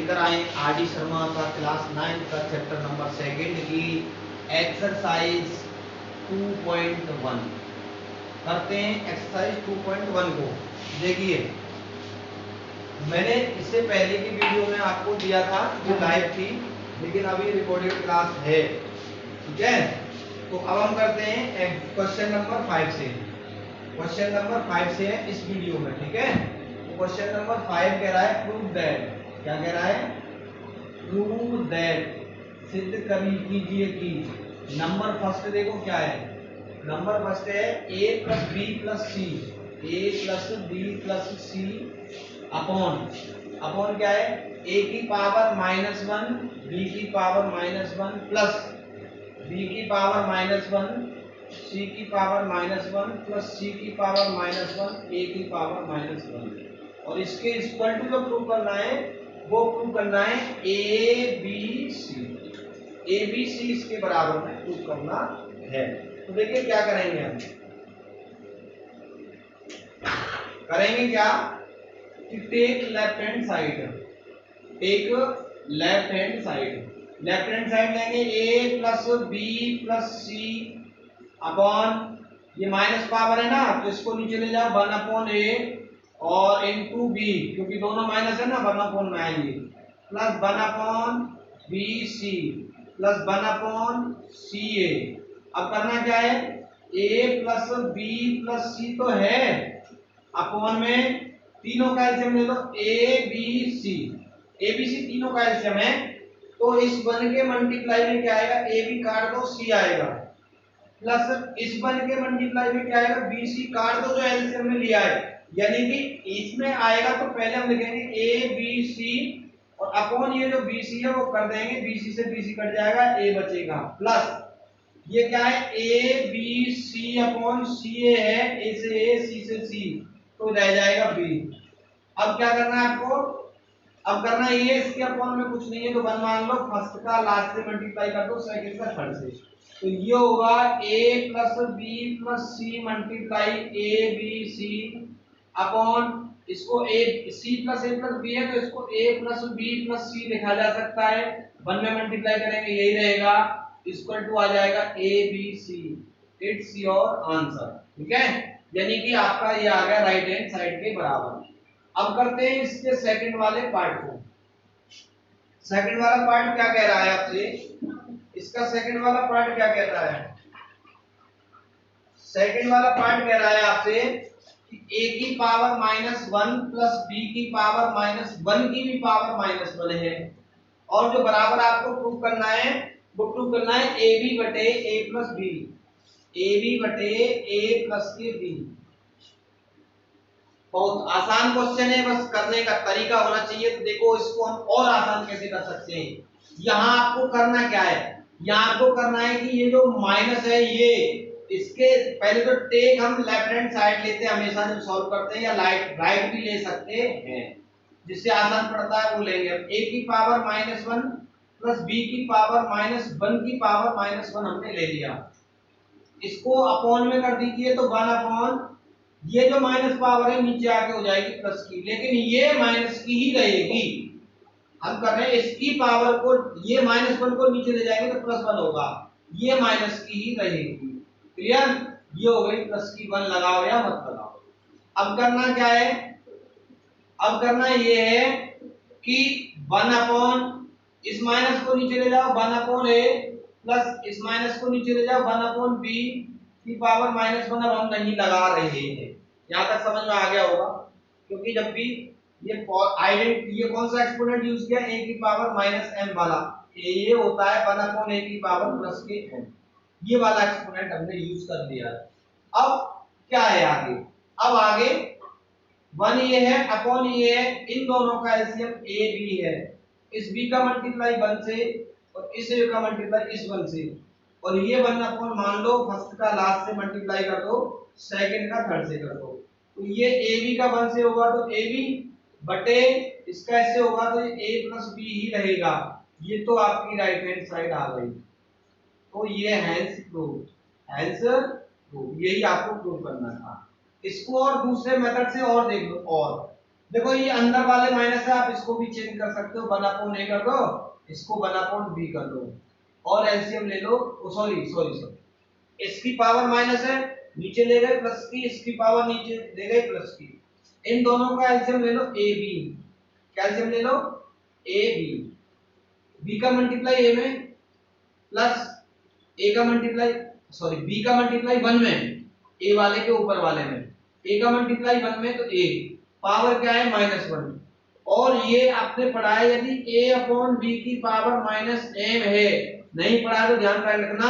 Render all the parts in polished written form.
लेकर आए R D Sharma का क्लास 9 का चैप्टर नंबर 2 की एक्सरसाइज 2.1 करते हैं। एक्सरसाइज 2.1 को देखिए, मैंने इससे पहले की वीडियो में आपको दिया था जो लाइव थी, लेकिन अभी रिकॉर्डेड क्लास है, ठीक है। तो अब हम करते हैं क्वेश्चन नंबर 5 से। क्वेश्चन नंबर 5 से है इस वीडियो में, ठीक है। तो क्वेश्चन नंबर 5 कह रहा है प्रूव दैट, क्या कह रहा है, प्रूव दैट, सिद्ध कीजिए कि नंबर फर्स्ट देखो क्या है, नंबर फर्स्ट है a plus B plus C, a plus B plus C upon क्या है, a की पावर -1 b की पावर -1 प्लस b की पावर -1 c की पावर -1 प्लस c की पावर -1 a की पावर -1। और इसके इक्वल टू जो प्रूव करना है वो प्रूव करना है ए बी सी इसके बराबर में प्रूव करना है। तो देखिए क्या करेंगे, हम करेंगे क्या कि take left hand side, left hand side लेंगे a plus B plus C upon, ये माइनस पावर है ना तो इसको नीचे ले जाओ 1/a और इनटू b, क्योंकि दोनों माइनस है ना 1/, में आएंगे प्लस 1/bc प्लस 1/ca। अब करना क्या है, a plus b plus c तो है, अपॉन में तीनों का एलसीएम ले लो, a b c तीनों का एलसीएम है, तो इस बन के मल्टीप्लाई में क्या आएगा, a b काट दो c आएगा, प्लस इस बन के मल्टीप्लाई में क्या आएगा, b c काट दो जो एलसीएम में लिया है, यानी कि इसमें आएगा तो पहले हम लिखेंगे a b c और अपॉन ये जो bc है वो कर देंगे, bc से bc कट जाएगा, a बचेगा, प्लस ये क्या है a b c upon ca है, a से a c से c तो रह जाएगा b। अब क्या करना है आपको, अब करना ये इसके अपॉन में कुछ नहीं है तो 1 मान लो, फर्स्ट का लास्ट से मल्टीप्लाई कर दो, सेकंड का थर्ड से, तो ये होगा a plus b plus c multiply a b c upon इसको a c plus a plus b है तो इसको a plus b plus c लिखा जा सकता है, 1 में मल्टीप्लाई करेंगे यही रहेगा, इक्वल टू आ जाएगा a b c, it's your answer, ठीक है। यानी कि आपका ये आ गया राइट हैंड साइड के बराबर। अब करते हैं इसके सेकंड वाले पार्ट को। सेकंड वाला पार्ट क्या कह रहा है आपसे, इसका सेकंड वाला पार्ट क्या कह रहा है, सेकंड वाला पार्ट कह रहा है आपसे कि a की पावर -1 प्लस b की पावर -1 की भी पावर -1 है, और जो बराबर आपको प्रूव करना है वो प्रूव करना है ab बटे a प्लस b, ab बटे a प्लस के b। बहुत आसान क्वेश्चन है, बस करने का तरीका होना चाहिए। तो देखो इसको हम और आसान कैसे कर सकते हैं, यहाँ आपको करना क्या है, यहाँ आपको करना है कि ये जो माइनस है ये इसके पहले तो टेक हम लेफ्ट हैंड साइड लेते हैं हमेशा जब सॉल्व करते हैं, या राइट भी ले सकते हैं, जिससे आसान पड़ता है वो लेंगे। a की पावर -1 प्लस b की पावर -1 की पावर -1 हमने ले लिया, इसको अपॉन में कर दीजिए तो 1/, ये जो माइनस पावर है नीचे आके हो जाएगी प्लस की, लेकिन ये माइनस की ही रहेगी। हम कर रहे हैं इसकी पावर को, ये -1 को नीचे ले जाएंगे तो +1 होगा, ये माइनस की ही रहेगी, क्लियर। ये हो गई प्लस की, 1 लगाओ या मत लगाओ। अब करना क्या है, अब करना ये है कि 1/, इस माइनस को नीचे ले जाओ 1/a प्लस इस माइनस को नीचे ले जाओ 1/b की पावर -1। अब हम नहीं लगा रहे हैं, यहाँ तक समझ में आ गया होगा, क्योंकि जब भी ये कौन सा एक्सपोनेंट यूज किया, a की पावर -m वाला, ये होता है 1/a की पावर प्लस के m, ये वाला एक्सपोनेंट हमने यूज कर दिया। अब क्या है आगे, अब आगे 1 ये है अपॉन ये है, इन दोनों का एलसीएम a b है, इस b का मल्टीप्लाई 1 से और इस a का मल्टीप्लाई इस 1 से, और ये 1/, मान लो फर्स्ट का लास्ट से मल्टीप्लाई कर दो, सेकंड का थर्ड से कर दो, तो ये ab का 1 से होगा तो ab बटे इसका ऐसे होगा तो ये a प्लस b ही रहेगा, ये तो आपकी राइट हैंड साइड आ गई। तो ये हैंस प्रूव, यही आपको प्रूव करना था। इसको और दूसरे मेथड से और देख लो, और देखो ये अंदर वाले माइनस है, आप इसको भी चेंज कर सकते हो, 1/a कर दो, इसको 1/b कर दो और एलसीएम ले लो। सॉरी सॉरी सॉरी, इसकी पावर माइनस है, नीचे ले गए प्लस की, इसकी पावर नीचे ले गए प्लस की, इन दोनों का एलसीएम ले लो ए बी, क्या एलसीएम ले लो ए बी, बी का मल्टीप्लाई ए में प्लस ए का मल्टीप्लाई, सॉरी बी का मल्टीप्लाई 1 में, ए वाले के ऊपर वाले में, ए का मल्टीप्लाई 1 में तो ए पावर क्या है -1। और ये आपने पढ़ा है यदि a अपॉन बी की पावर -m है, नहीं पढ़ा तो ध्यान रखना,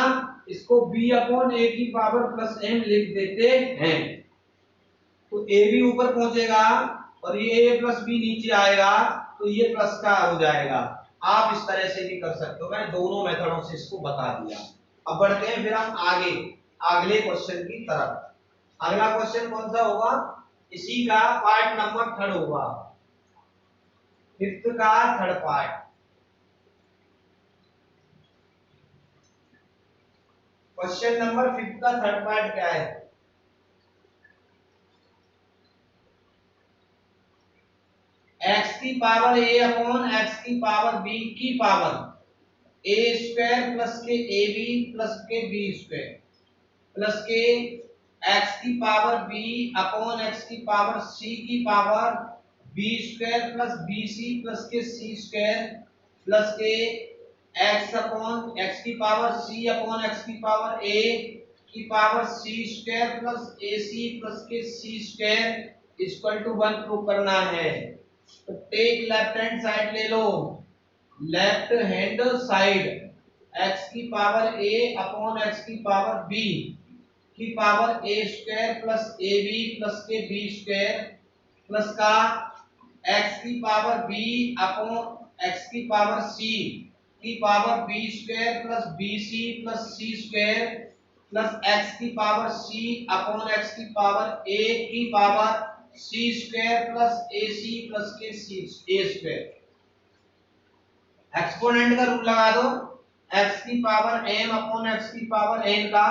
इसको b अपॉन a की पावर +m लिख देते हैं, तो a भी ऊपर पहुंचेगा और ये a प्लस b नीचे आएगा, तो ये प्लस का हो जाएगा। आप इस तरह से भी कर सकते हो, मैंने दोनों मेथडों से इसको बता दिया। अब बढ़ते हैं फिर हम आगे अगले क्वेश्चन की तरफ। अगला क्वेश्चन कौन सा होगा, इसी का पार्ट नंबर 3 होगा, 5th का 3rd part. Question number 5th का 3rd पार्ट क्या है, x की पावर a अपॉन x की पावर b की पावर a स्क्वायर प्लस के ab प्लस के b स्क्वायर प्लस के x की पावर b अपॉन x की पावर c की power b square plus bc plus के c स्क्वायर प्लस के x अपॉन x की पावर c अपॉन x की पावर a की power c square plus ac plus के c square equal to 1 prove करना है। तो टेक लेफ्ट हैंड साइड ले लो, लेफ्ट हैंड साइड x की पावर a अपॉन x की पावर b की power a square plus ab plus के b square plus का x की पावर b अपॉन x की पावर c की power b square plus bc plus c square plus x की power c upon x की power a की power c square plus ac plus के c a square. Exponent का rule लगा दो, x की पावर m अपॉन x की power n का,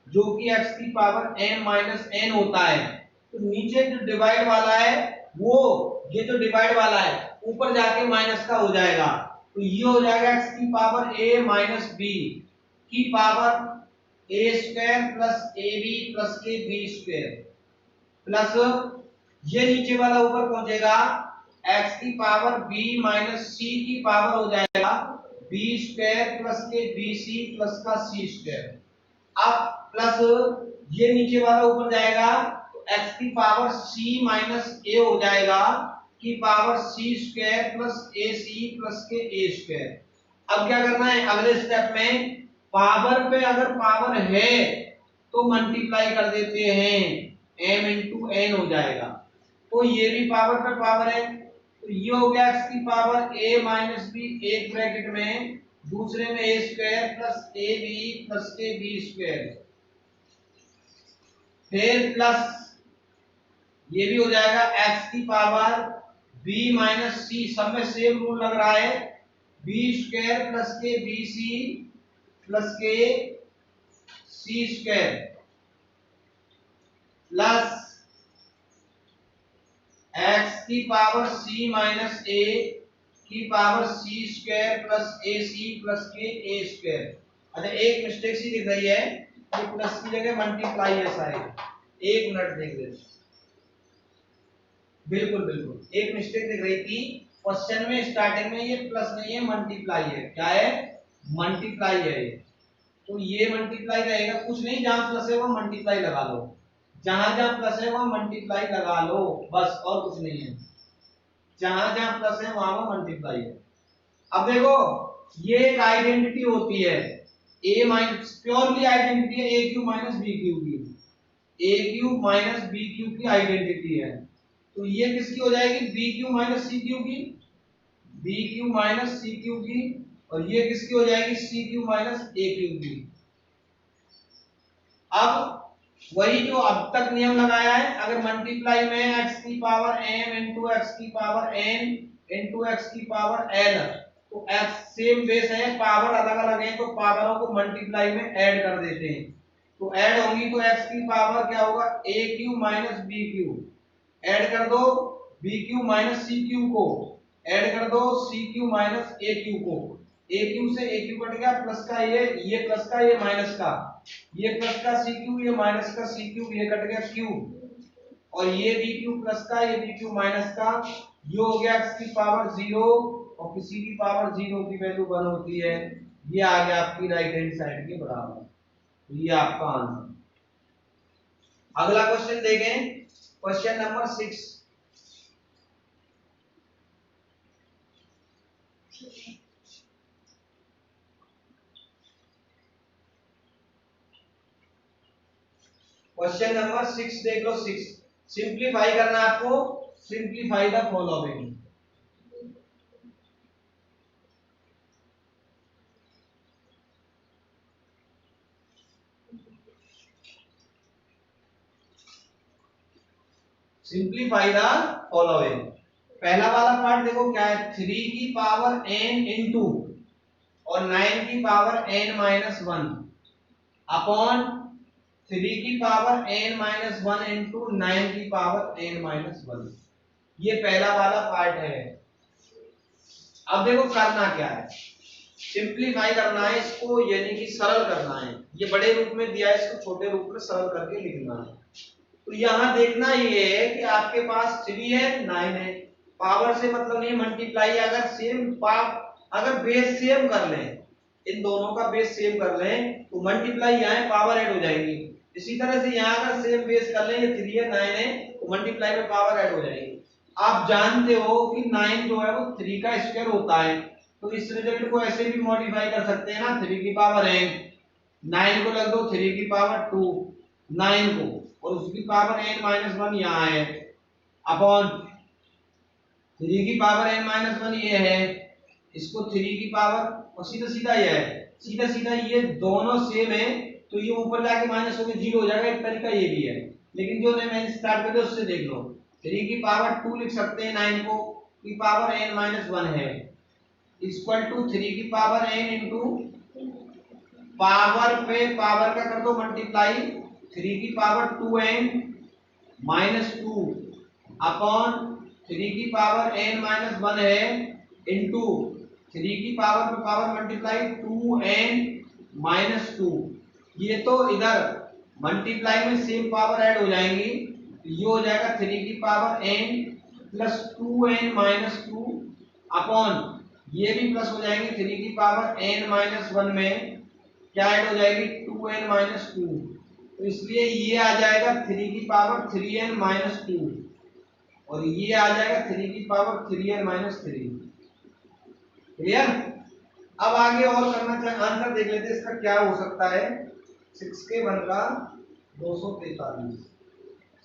जो कि x की पावर m माइनस n होता है, तो नीचे जो डिवाइड वाला है वो, ये जो डिवाइड वाला है ऊपर जाके माइनस का हो जाएगा, तो ये हो जाएगा x की पावर a माइनस b की power a square plus ab plus के b स्क्वायर प्लस ये नीचे वाला ऊपर पहुंचेगा, x की पावर b माइनस c की पावर हो जाएगा b स्क्वायर प्लस के bc प्लस का c स्क्वायर। अब प्लस ये नीचे वाला ऊपर जाएगा, तो x की पावर c माइनस a हो जाएगा की power c square plus ac plus के a स्क्वायर। अब क्या करना है, अगले स्टेप में पावर पे अगर पावर है तो मल्टीप्लाई कर देते हैं, m इंटू n हो जाएगा, तो ये भी पावर पे पावर है, तो ये हो गया x की पावर a माइनस b एक ब्रैकेट में, दूसरे में a square plus ab plus के b स्क्वायर, फिर प्लस ये भी हो जाएगा x की पावर b माइनस c, सब में सेम रूल लग रहा है, b स्क्वायर प्लस के bc प्लस के c स्क्वायर प्लस x की पावर c माइनस a की power c square plus ac plus के a स्क्वायर। अच्छा एक मिस्टेक सी दिख रही है, ये प्लस की जगह मल्टीप्लाई है शायद, एक मिनट देख लेते, बिल्कुल बिल्कुल एक मिस्टेक दिख रही थी क्वेश्चन में, स्टार्टिंग में ये प्लस नहीं है मल्टीप्लाई है, क्या है मल्टीप्लाई है ये, तो ये मल्टीप्लाई रहेगा, कुछ नहीं, जहां प्लस है वहां मल्टीप्लाई लगा लो, जहां जहां प्लस है वहां मल्टीप्लाई लगा लो बस, और कुछ नहीं है, जहां जहां प्लस है वहां वहां मल्टीप्लाई है। अब देखो ये एक आइडेंटिटी होती है, a माइनस प्योरली आइडेंटिटी है, a cube minus b cube की, a cube minus b cube की आइडेंटिटी है, तो ये किसकी हो जाएगी, b cube minus c cube की, b cube minus c cube की, और ये किसकी हो जाएगी, c cube minus a cube की। अब वही जो अब तक नियम लगाया है, अगर मल्टीप्लाई में x की पावर m इंटू x की पावर n इंटू x की पावर n, तो x सेम बेस है, पावर अलग अलग है, तो पावरों को मल्टीप्लाई में ऐड कर देते हैं, तो ऐड होंगी तो x की पावर क्या होगा, a cube minus b cube, add कर दो B cube minus C cube को ऐड कर दो, C cube minus A cube को, ए क्यू से ए क्यू कट गया, प्लस का ये प्लस का ये माइनस का, ये प्लस का सी क्यू, ये माइनस का सी क्यू, ये कट गया क्यू, और ये बी क्यू प्लस का ये बी क्यू माइनस का, ये हो गया x की पावर 0 और किसी की पावर 0 की वैल्यू 1 होती है, ये आ गया आपकी राइट हैंड साइड के बराबर। तो ये आपका आंसर। अगला क्वेश्चन देखें, क्वेश्चन नंबर 6। क्वेश्चन नंबर 6 देख लो। 6 सिंप्लीफाई करना है आपको, simplify the following. Simplify the following. पहला वाला पार्ट देखो क्या है, 3 की पावर n इंटू और 9 की पावर n माइनस 1 अपॉन 3 की पावर n माइनस 1 इंटू 9 की पावर n माइनस 1। ये पहला वाला पार्ट है। अब देखो करना क्या है, सिंप्लीफाई करना है इसको, यानी कि सरल करना है। ये बड़े रूप में दिया है, इसको छोटे रूप में सरल करके लिखना है। तो यहां देखना ये है कि आपके पास 3 है 9 है, पावर से मतलब नहीं, मल्टीप्लाई अगर सेम अगर बेस सेम कर लें, इन दोनों का बेस सेम कर लें तो मल्टीप्लाई यहाँ पावर ऐड हो जाएगी। इसी तरह से यहाँ अगर सेम बेस कर लें, ये 3 है 9 है, तो मल्टीप्लाई में पावर ऐड हो जाएगी। आप जानते हो कि 9 जो है वो 3 का स्क्वायर होता है, तो इस रिजल्ट को ऐसे भी मॉडिफाई कर सकते हैं ना, 3 की पावर n, 9 को लग दो 3 की पावर 2 9 को, और उसकी पावर n माइनस 1 यहाँ है, अपॉन 3 की पावर n माइनस 1 ये है, इसको 3 की पावर, और सीधा सीधा ये है, सीधा सीधा ये दोनों सेम है, तो ये ऊपर जाके माइनस होकर 0 हो जाएगा। एक तरीका ये भी है, लेकिन जो मैंने स्टार्ट कर दिया उससे देख लो। 3 की पावर 2 लिख सकते हैं 9 को, की पावर n माइनस 1 है, इक्वल टू 3 की पावर n इंटू पावर पे पावर का कर दो मल्टीप्लाई, 3 की पावर 2n माइनस 2 अपॉन 3 की पावर n माइनस 1 है, इंटू 3 की पावर पे पावर मल्टीप्लाई 2n माइनस 2। ये तो इधर मल्टीप्लाई में सेम पावर ऐड हो जाएंगी, ये हो जाएगा 3 की power n plus 2n minus 2 upon ये भी प्लस हो जाएंगे 3 की पावर n माइनस 1 में क्या ऐड हो जाएगी 2n माइनस 2, तो इसलिए ये आ जाएगा 3 की पावर 3n माइनस 2 और ये आ जाएगा 3 की पावर 3n माइनस 3। क्लियर? अब आगे और करना चाहिए, आंसर देख लेते हैं इसका क्या हो सकता है। 6 के 1 का 243,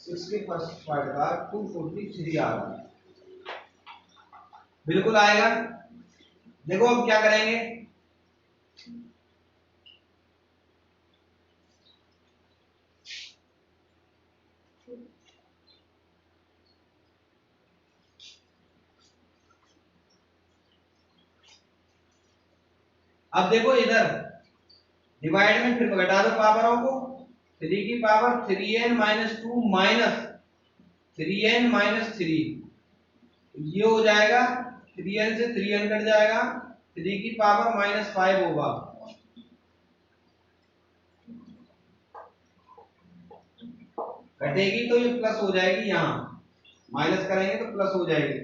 6 के फर्स्ट पार्ट का 243 आ रहा है, बिल्कुल आएगा। देखो अब क्या करेंगे, अब देखो इधर डिवाइड में फिर घटा दो पावरों को, 3 की power 3n minus 2 minus 3n minus 3, ये हो जाएगा 3n से 3n कट जाएगा, 3 की पावर माइनस 5 होगा, कटेगी तो ये प्लस हो जाएगी, यहाँ माइनस करेंगे तो प्लस हो जाएगी,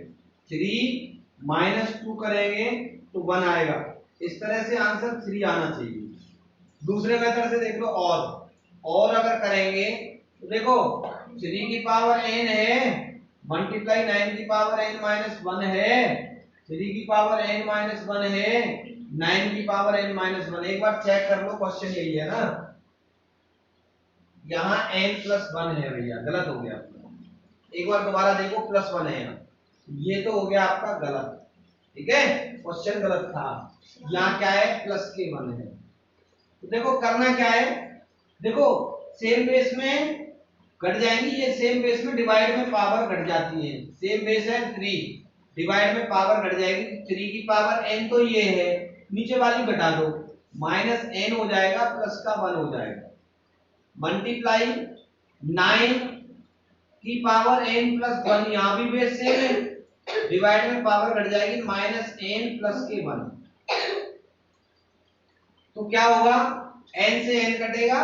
3 माइनस 2 करेंगे तो 1 आएगा। इस तरह से आंसर 3 आना चाहिए। दूसरे मेथड से देख लो, और अगर करेंगे तो देखो 3 की पावर n है मल्टीप्लाई 9 की पावर n माइनस 1 है, 3 की पावर n माइनस 1 है, 9 की पावर n माइनस 1। एक बार चेक कर लो, क्वेश्चन यही है ना, यहाँ n प्लस 1 है भैया, गलत हो गया। एक बार दोबारा देखो, प्लस 1 है यहाँ, ये तो हो गया आपका गलत, ठीक है, क्वेश्चन गलत था। यहाँ क्या है, प्लस के 1 है। तो देखो करना क्या है, देखो सेम बेस में घट जाएंगी, ये सेम बेस में डिवाइड में पावर घट जाती है, सेम बेस है 3, डिवाइड में पावर घट जाएगी, 3 की पावर n तो ये है, नीचे वाली घटा दो, माइनस n हो जाएगा, प्लस का 1 हो जाएगा, मल्टीप्लाई 9 की पावर n प्लस वन, यहाँ भी बेस सेम है, डिवाइड में पावर घट जाएगी माइनस n प्लस के वन। तो क्या होगा, n से n कटेगा,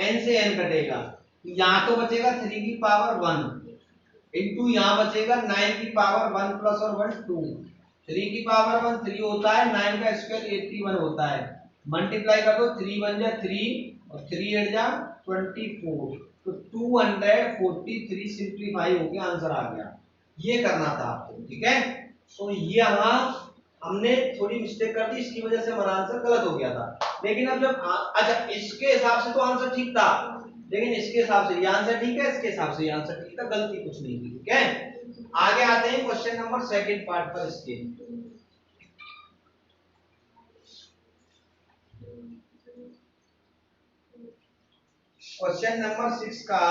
n से n कटेगा, यहाँ तो बचेगा 3 की पावर 1 इंटू यहाँ बचेगा 9 की पावर 1 प्लस और 1 2। 3 की पावर 1 3 होता है, 9 का स्क्वायर 81 होता है, मल्टीप्लाई कर दो, 3 बन जा 3 और 3 8 जा 24, तो 243 सिंप्लीफाई होके आंसर आ गया। ये करना था आपको, ठीक है। तो ये यहाँ हमने थोड़ी मिस्टेक कर दी, इसकी वजह से हमारा आंसर गलत हो गया था। लेकिन अब जब अच्छा, इसके हिसाब से तो आंसर ठीक था, लेकिन इसके हिसाब से ये आंसर ठीक है, इसके हिसाब से ये आंसर ठीक था, गलती कुछ नहीं थी, ठीक है। आगे आते हैं क्वेश्चन नंबर सेकंड पार्ट पर। इसके क्वेश्चन नंबर 6 का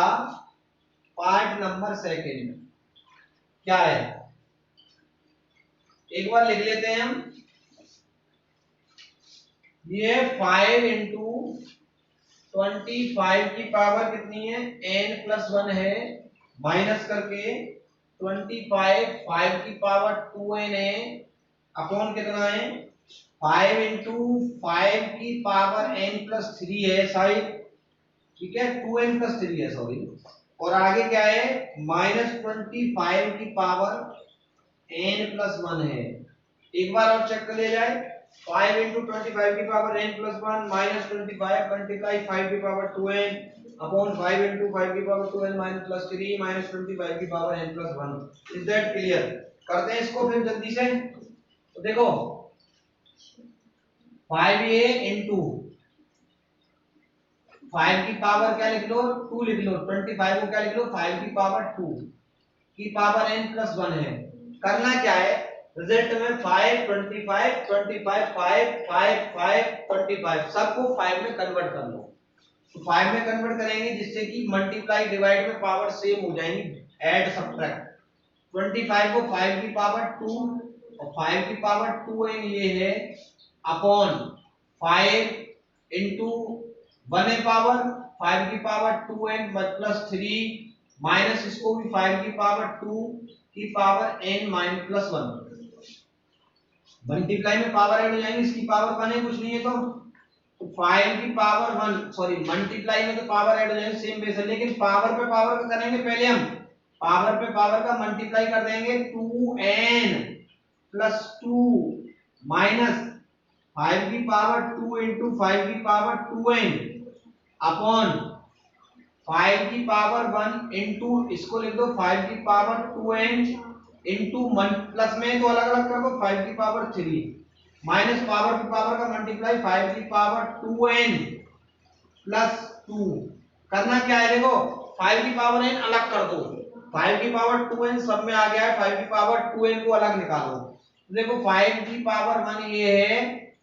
पार्ट नंबर सेकंड क्या है, एक बार लिख लेते हैं हम। ये 5 इंटू 25 की पावर कितनी है, n प्लस 1 है, माइनस करके 25 5 की पावर 2n है, अपॉन कितना है 5 इंटू 5 की पावर n प्लस 3 है साइड, ठीक है, 2n प्लस 3 है सॉरी, और आगे क्या है माइनस 25 की पावर n प्लस 1 है। एक बार और चेक कर लिया जाए, 5 इंटू 25 की power n plus 1 minus 25 multiply 5 की पावर 2n अपॉन 5 इंटू 5 की power 2n minus plus 3 minus 25 की power n plus 1। Is that clear? करते हैं इसको फिर जल्दी से। तो देखो 5a इंटू 5 की पावर क्या लिख लो 2 लिख लो, 25 को क्या लिख लो 5 की पावर 2 की पावर n प्लस 1 है। करना क्या है, रिजल्ट में 5 25 25 5 5 5 25 सबको 5 में कन्वर्ट कर लो। तो 5 में कन्वर्ट करेंगे जिससे कि मल्टीप्लाई डिवाइड में पावर सेम हो जाएंगी, ऐड सब्ट्रैक्ट। 25 को 5 की पावर 2 और 5 की पावर 2n ये है अपॉन 5 इंटू 1 है पावर 5 की पावर 2n प्लस 3 माइनस इसको भी 5 की पावर 2 की power n minus plus 1। Multiply में पावर ऐड हो जाएंगे, इसकी पावर 1 है कुछ नहीं है, तो 5 की पावर 1 सॉरी मल्टीप्लाई में तो पावर ऐड हो जाएंगे सेम बेस है, लेकिन पावर पे पावर का करेंगे पहले हम, पावर पे पावर का मल्टीप्लाई कर देंगे 2n प्लस 2 माइनस 5 की पावर 2 इंटू 5 की पावर 2n अपॉन 5 की पावर 1 इंटू इसको लिख दो 5 की पावर 2n इंटू प्लस में तो अलग अलग कर दो 5 की पावर 3 माइनस पावर की पावर का मल्टीप्लाई 5 की पावर 2n प्लस 2। करना क्या है देखो 5 की पावर n अलग कर दो, 5 की पावर 2n सब में आ गया है, 5 की पावर 2n को अलग निकालो। देखो 5 की पावर 1 ये है,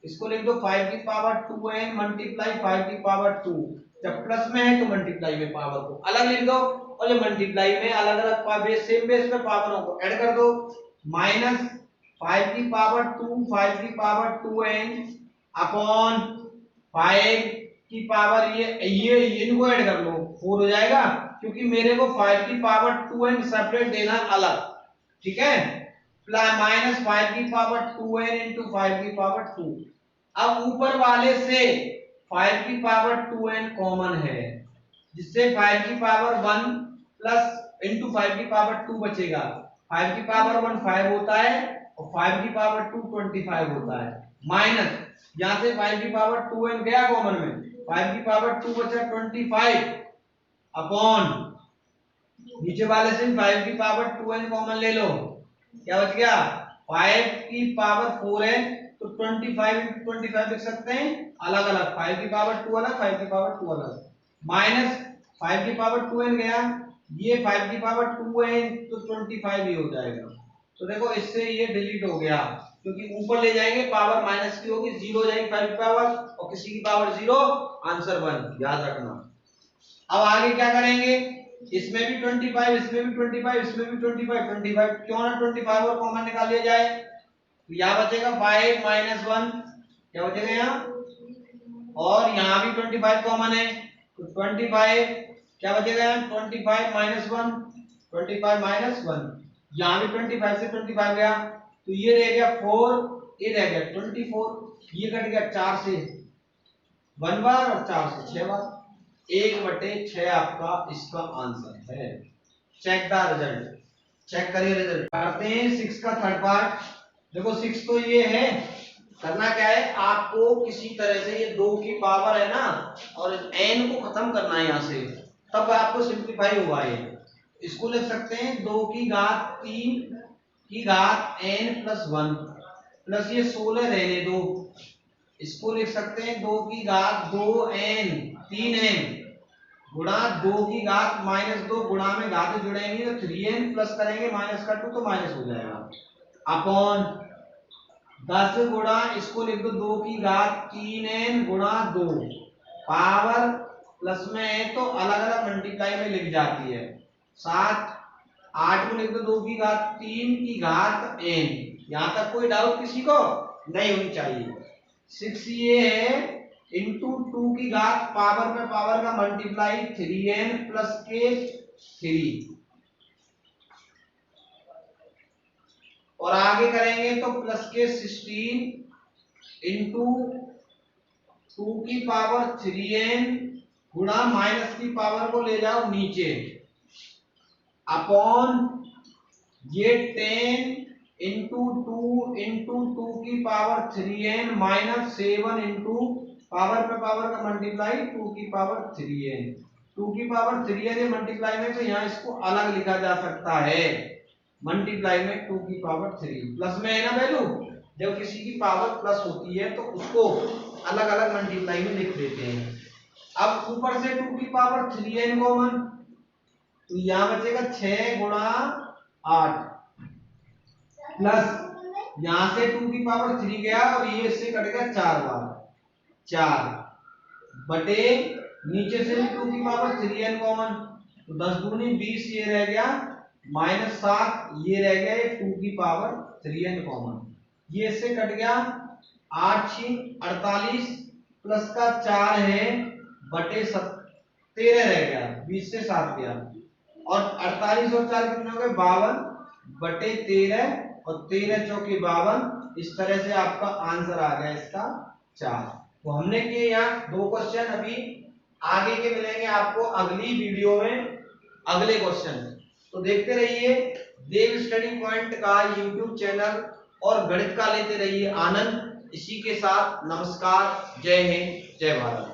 इसको लिख दो 5 की पावर 2n मल्टीप्लाई 5 की पावर 2, जब प्लस में है तो मल्टीप्लाई में पावर को अलग लिख दो, और जब मल्टीप्लाई में अलग अलग बेस सेम बेस पे पावरों को ऐड कर दो, माइनस 5 की पावर 2 5 की पावर 2n अपॉन 5 की पावर ये इनको ऐड कर लो 4 हो जाएगा, क्योंकि मेरे को 5 की पावर 2n सेपरेट देना अलग, ठीक है, प्लस माइनस 5 की पावर 2n इंटू 5 की पावर 2। अब ऊपर वाले से 5 की पावर 2n कॉमन है, जिससे 5 की पावर 1 प्लस इंटू 5 की पावर 2 बचेगा, 5 की पावर 1 5 होता है और 5 की पावर 2 25 होता है, माइनस यहां से 5 की पावर 2n गया कॉमन में, 5 की पावर 2 बचा 25 अपॉन नीचे वाले से 5 की पावर 2n कॉमन ले लो, क्या बच गया 5 की पावर 4 है तो 25 इंटू 25 लिख सकते हैं अलग अलग, 5 की पावर 2 अलग 5 की पावर 2 अलग, माइनस 5 की पावर 2n गया, ये 5 की पावर 2n तो 25 ही हो जाएगा। तो देखो इससे ये डिलीट हो गया, क्योंकि ऊपर ले जाएंगे पावर माइनस की होगी, 0 हो जाएगी 5 की पावर और किसी की पावर 0, आंसर 1, याद रखना। अब आगे क्या करेंगे, इसमें भी 25 इसमें भी 25 इसमें भी 25 क्यों ना 25 और कॉमन निकाल लिया जाए, तो यहाँ बचेगा 5 माइनस 1, क्या बचेगा यहाँ, और यहाँ भी 25 कॉमन है तो 25 क्या बचेगा यहाँ 25 माइनस 1 25 माइनस 1, यहाँ भी 25 से 25 गया तो ये रह गया 4, ये रह गया 24, ये कट गया 4 से 1 बार और 4 से 6 बार, 1/6 आपका इसका आंसर है। चेक द रिजल्ट, चेक करिए रिजल्ट। करते हैं 6 का थर्ड पार्ट। देखो 6 तो ये है, करना क्या है आपको, किसी तरह से ये 2 की पावर है ना और n को खत्म करना है यहाँ से, तब आपको सिंप्लीफाई होगा ये। इसको लिख सकते हैं 2 की घात 3 की घात n प्लस 1 प्लस ये 16 रहने दो, इसको लिख सकते हैं 2 की घात 2n 3n गुणा 2 की घात -2 गुणा में घात जुड़ेंगी तो 3n प्लस करेंगे माइनस का 2 तो माइनस हो जाएगा अपॉन 10 गुणा इसको लिख दो 2 की घात 3n गुणा 2, पावर प्लस में है तो अलग अलग मल्टीप्लाई में लिख जाती है, 7 8 को लिख दो 2 की घात 3 की घात n। यहां तक कोई डाउट किसी को नहीं होनी चाहिए। 6 ये है इंटू 2 की घात पावर में पावर का मल्टीप्लाई 3n प्लस के 3, और आगे करेंगे तो प्लस के 16 इंटू 2 की पावर 3n गुणा माइनस की पावर को ले जाओ नीचे अपॉन ये 10 इंटू 2 की power 3n minus 7 into power पे पावर का मल्टीप्लाई 2 की पावर 3n, 2 की पावर 3n ये मल्टीप्लाई में तो यहाँ इसको अलग लिखा जा सकता है, मल्टीप्लाई में 2 की पावर 3 प्लस में है ना वैल्यू, जब किसी की पावर प्लस होती है तो उसको अलग अलग मल्टीप्लाई में लिख देते हैं। अब ऊपर से 2 की पावर 3n कॉमन तो यहाँ बचेगा 6 गुणा 8 प्लस यहां से 2 की पावर 3 गया और ये इससे कट गया 4 बार 4 बटे नीचे से भी 2 की पावर 3n कॉमन तो 10 दूनी 20 ये रह गया -7 ये रह गया ये 2 की पावर 3n कॉमन, ये इससे कट गया 8 6 48 प्लस का 4 है बटे 13 रह गया 20 से 7 गया और 48 और 4 कितने हो गए 52 बटे 13 और 13 चौके 52, इस तरह से आपका आंसर आ गया इसका 4। तो हमने किए यहाँ 2 क्वेश्चन, अभी आगे के मिलेंगे आपको अगली वीडियो में अगले क्वेश्चन। तो देखते रहिए देव स्टडी पॉइंट का यूट्यूब चैनल और गणित का लेते रहिए आनंद। इसी के साथ नमस्कार, जय हिंद, जय भारत।